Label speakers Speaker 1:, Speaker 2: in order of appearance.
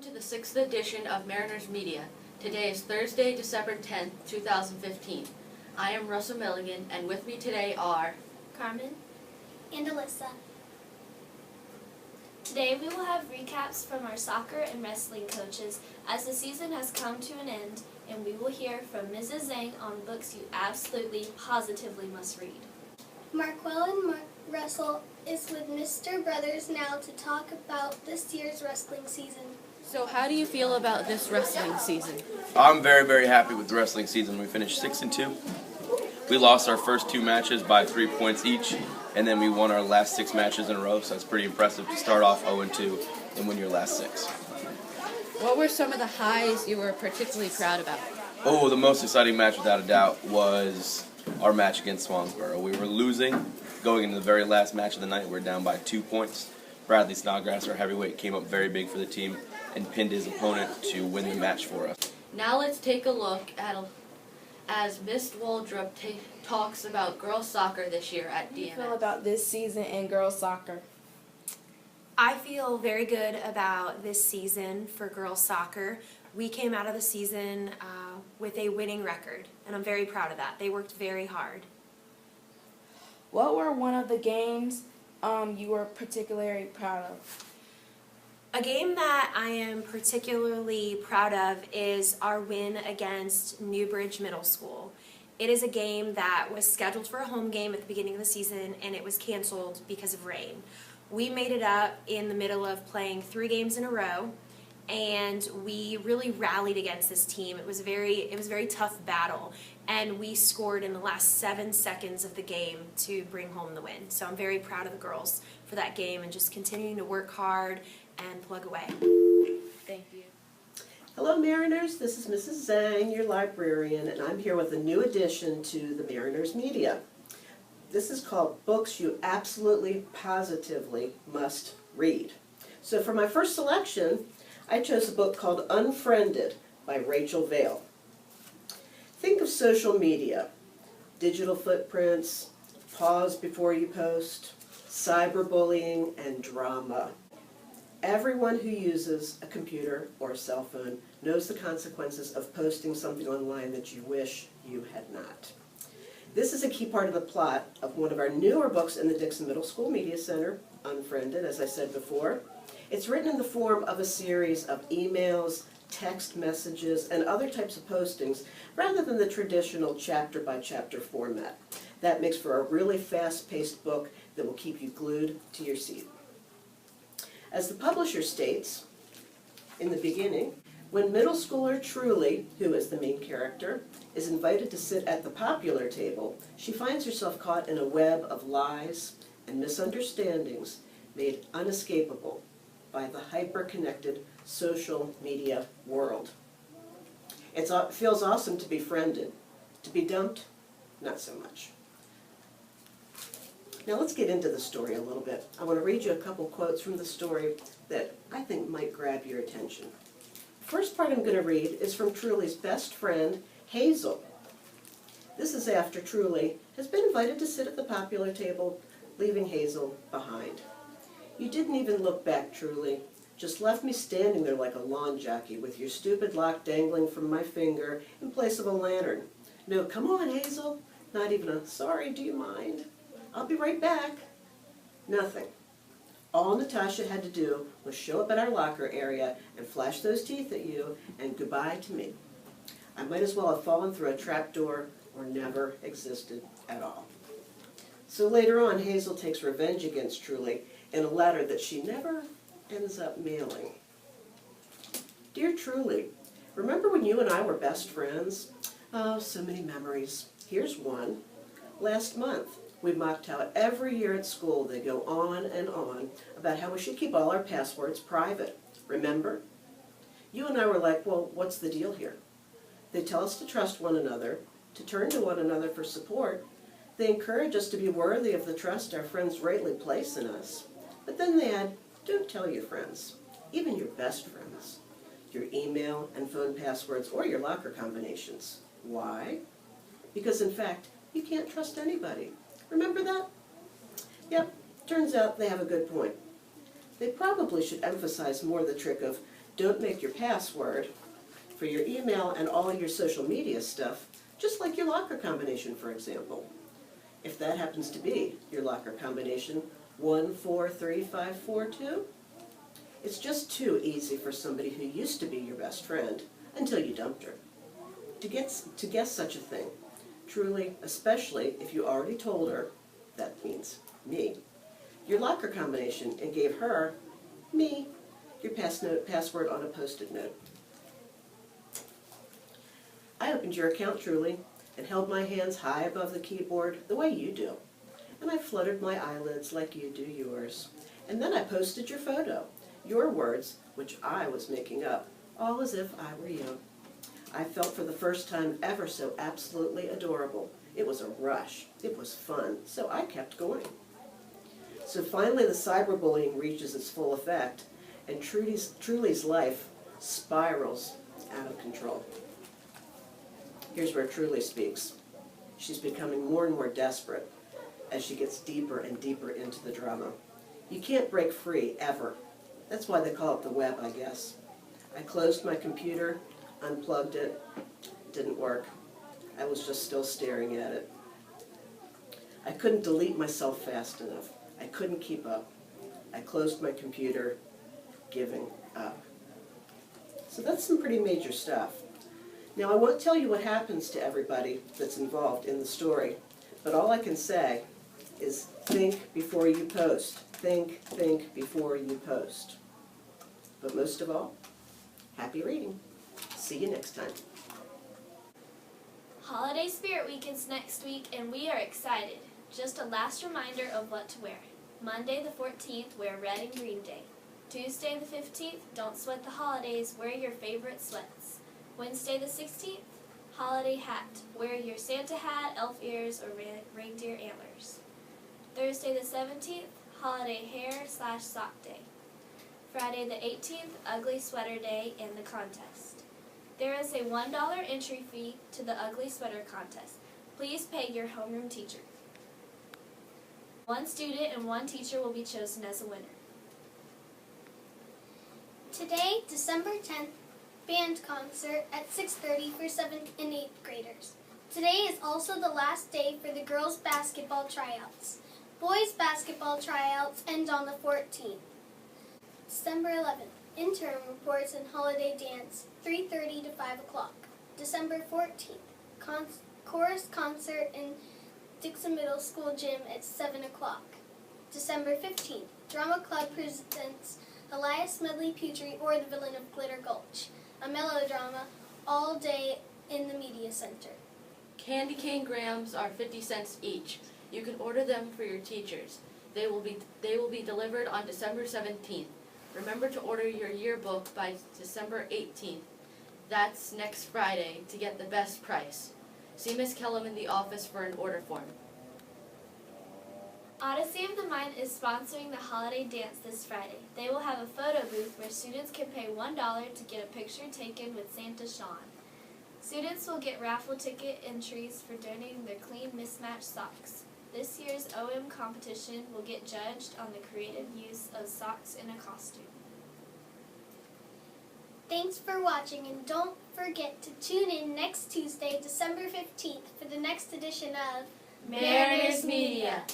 Speaker 1: to the 6th edition of Mariners Media. Today is Thursday, December 10th, 2015. I am Russell Milligan, and with me today are
Speaker 2: Carmen and Alyssa. Today we will have recaps from our soccer and wrestling coaches as the season has come to an end, and we will hear from Mrs. Zhang on books you absolutely, positively must read.
Speaker 3: Markwell and Russell is with Mr. Brothers now to talk about this year's wrestling season.
Speaker 1: So how do you feel about this wrestling season?
Speaker 4: I'm very, very happy with the wrestling season. We finished 6-2. We lost our first 2 matches by 3 points each, and then we won our last 6 matches in a row, so it's pretty impressive to start off 0-2 and win your last 6.
Speaker 1: What were some of the highs you were particularly proud about?
Speaker 4: Oh, the most exciting match without a doubt was our match against Swansboro. We were losing going into the very last match of the night. We were down by 2 points. Bradley Snodgrass, our heavyweight, came up very big for the team and pinned his opponent to win the match for us.
Speaker 1: Now let's take a look at as Miss Waldrop talks about girls soccer this year at
Speaker 5: How do you
Speaker 1: DMS.
Speaker 5: feel about this season in girls soccer?
Speaker 6: I feel very good about this season for girls soccer. We came out of the season with a winning record, and I'm very proud of that. They worked very hard.
Speaker 5: What were one of the games you were particularly proud of?
Speaker 6: A game that I am particularly proud of is our win against Newbridge Middle School. It is a game that was scheduled for a home game at the beginning of the season, and it was canceled because of rain. We made it up in the middle of playing 3 games in a row, and we really rallied against this team. It was a very tough battle, and we scored in the last 7 seconds of the game to bring home the win. So I'm very proud of the girls for that game and just continuing to work hard and plug away.
Speaker 5: Thank you.
Speaker 7: Hello Mariners, this is Mrs. Zhang, your librarian, and I'm here with a new addition to the Mariners Media. This is called Books You Absolutely, Positively Must Read. So for my first selection, I chose a book called Unfriended by Rachel Vale. Think of social media, digital footprints, pause before you post, cyberbullying, and drama. Everyone who uses a computer or a cell phone knows the consequences of posting something online that you wish you had not. This is a key part of the plot of one of our newer books in the Dixon Middle School Media Center, Unfriended, as I said before. It's written in the form of a series of emails, text messages, and other types of postings, rather than the traditional chapter-by-chapter format. That makes for a really fast-paced book that will keep you glued to your seat. As the publisher states in the beginning, when middle schooler Truly, who is the main character, is invited to sit at the popular table, she finds herself caught in a web of lies and misunderstandings made unescapable by the hyper-connected social media world. It feels awesome to be friended. To be dumped, not so much. Now let's get into the story a little bit. I want to read you a couple quotes from the story that I think might grab your attention. The first part I'm going to read is from Truly's best friend, Hazel. This is after Truly has been invited to sit at the popular table, leaving Hazel behind. You didn't even look back, Truly. Just left me standing there like a lawn jockey with your stupid lock dangling from my finger in place of a lantern. No, come on, Hazel. Not even a, sorry, do you mind? I'll be right back. Nothing. All Natasha had to do was show up at our locker area and flash those teeth at you, and goodbye to me. I might as well have fallen through a trapdoor or never existed at all. So later on, Hazel takes revenge against Truly in a letter that she never ends up mailing. Dear Truly, remember when you and I were best friends? Oh, so many memories. Here's one. Last month, we mocked how every year at school they go on and on about how we should keep all our passwords private. Remember? You and I were like, well, what's the deal here? They tell us to trust one another, to turn to one another for support. They encourage us to be worthy of the trust our friends rightly place in us. But then they add, don't tell your friends, even your best friends, your email and phone passwords or your locker combinations. Why? Because in fact, you can't trust anybody. Remember that? Yep, turns out they have a good point. They probably should emphasize more the trick of Don't make your password for your email and all your social media stuff just like your locker combination, for example. If that happens to be your locker combination, 143542, it's just too easy for somebody who used to be your best friend until you dumped her to guess such a thing. Truly, especially if you already told her, that means me, your locker combination and gave her, me, your password on a Post-it note. I opened your account, Truly, and held my hands high above the keyboard the way you do. And I fluttered my eyelids like you do yours. And then I posted your photo, your words, which I was making up, all as if I were you. I felt for the first time ever so absolutely adorable. It was a rush. It was fun. So I kept going. So finally the cyberbullying reaches its full effect, and Truly's life spirals out of control. Here's where Truly speaks. She's becoming more and more desperate as she gets deeper and deeper into the drama. You can't break free, ever. That's why they call it the web, I guess. I closed my computer, unplugged it, didn't work. I was just still staring at it. I couldn't delete myself fast enough. I couldn't keep up. I closed my computer, giving up. So that's some pretty major stuff. Now, I won't tell you what happens to everybody that's involved in the story, but all I can say is think before you post. Think before you post. But most of all, happy reading. See you next time.
Speaker 2: Holiday Spirit Week is next week, and we are excited. Just a last reminder of what to wear. Monday the 14th, wear red and green day. Tuesday the 15th, don't sweat the holidays, wear your favorite sweats. Wednesday the 16th, holiday hat. Wear your Santa hat, elf ears, or reindeer antlers. Thursday the 17th, holiday hair/sock day. Friday the 18th, ugly sweater day and the contest. There is a $1 entry fee to the ugly sweater contest. Please pay your homeroom teacher. One student and one teacher will be chosen as a winner.
Speaker 3: Today, December 10th, band concert at 6:30 for 7th and 8th graders. Today is also the last day for the girls' basketball tryouts. Boys' basketball tryouts end on the 14th. December 11th, interim reports and holiday dance, 3:30 to 5 o'clock. December 14th, chorus concert in Dixon Middle School gym at 7 o'clock. December 15th, drama club presents Elias Medley Petrie or the Villain of Glitter Gulch, a melodrama, all day in the media center.
Speaker 1: Candy cane grams are 50 cents each. You can order them for your teachers. They will be delivered on December 17th. Remember to order your yearbook by December 18th. That's next Friday to get the best price. See Miss Kellum in the office for an order form.
Speaker 2: Odyssey of the Mind is sponsoring the holiday dance this Friday. They will have a photo booth where students can pay $1 to get a picture taken with Santa Sean. Students will get raffle ticket entries for donating their clean mismatched socks. This year's OM competition will get judged on the creative use of socks in a costume.
Speaker 3: Thanks for watching, and don't forget to tune in next Tuesday, December 15th, for the next edition of
Speaker 1: Mariners Media.